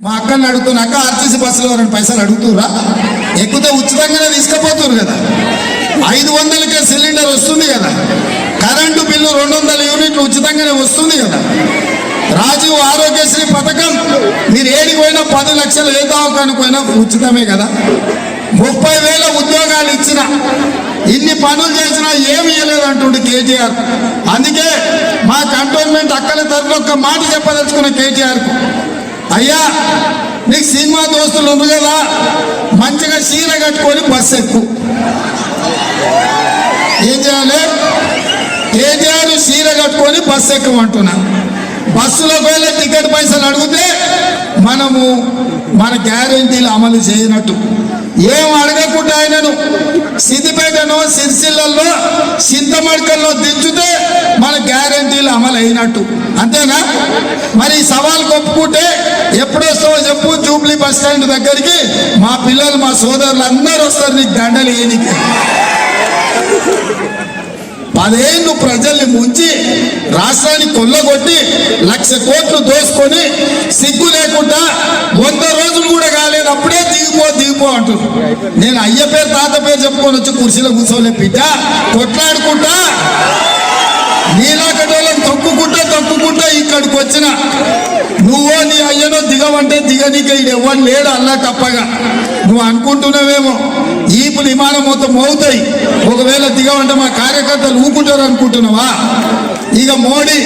మా అక్కని అడుగుతున్నా, అక్క ఆర్టీసీ బస్సులో 2 పైసలు అడుగుతురా, ఎక్కితే ఉచితంగానే తీసుకుపోతున్నారు కదా, 500కే సిలిండర్ వస్తుంది కదా, కరెంటు బిల్లు 200 యూనిట్లు ఉచితంగానే వస్తుంది కదా, రాజీవ్ ఆరోగ్యశ్రీ పథకం మీరు ఏడికి పోయినా 10 లక్షలు ఏ దవాఖానకు పోయినా ఉచితమే కదా, 30,000 ఉద్యోగాలు ఇచ్చిన, ఇన్ని పనులు చేసినా ఏమి ఇవ్వలేదు అంటుండే కేటీఆర్. అందుకే మా కంటోన్మెంట్ అక్కల తరఫున ఒక మాట చెప్పదలుచుకున్న కేటీఆర్కు, అయ్యా నీకు సినిమా దోస్తులు ఉంది కదా, మంచిగా చీర కట్టుకొని బస్సు ఎక్కు. ఏం చేయాలి? కేటీఆర్ చీర కట్టుకొని బస్సు ఎక్కుమంటున్నా. బస్సులో పోయే టికెట్ పైసలు అడిగితే మనము మన గ్యారెంటీలు అమలు చేయనట్టు, ఏం అడగకుండా ఆయనను సిద్దిపేటనో సిరిసిల్లలో చింతమడకల్లో దించుతే మన గ్యారెంటీలు అమలు అయినట్టు, అంతేనా? మరి సవాల్ ఒప్పుకుంటే ఎప్పుడొస్తావో చెప్పు, జూబ్లీ బస్ స్టాండ్ దగ్గరికి మా పిల్లలు మా సోదరులు అందరూ వస్తారు నీకు దండలు ఏనికి. 10 ఏళ్ళు ప్రజల్ని ముంచి రాష్ట్రాన్ని కొల్లగొట్టి 1,00,000 కోట్లు దోసుకొని సిగ్గు లేకుండా 100 రోజులు కూడా కాలేదు అప్పుడే దిగిపో అంటున్నారు. నేను అయ్య పేరు తాత పేరు చెప్పుకొని వచ్చి కుర్చీలో కూర్చోలే బిడ్డ, కొట్లాడుకుంటా నీలాకటోళ్ళని తొక్కుకుంటా ఇక్కడికి వచ్చిన. నువ్వో నీ అయ్యనో దిగవంటే దిగనీకే ఇది ఎవ్వరు లేడు అల్లా తప్పగా. నువ్వు అనుకుంటున్నావేమో ఈపులు విమానం మొత్తం మోగుతాయి, ఒకవేళ దిగవంటే మా కార్యకర్తలు ఊకుంటారు అనుకుంటున్నావా? ఇక మోడీ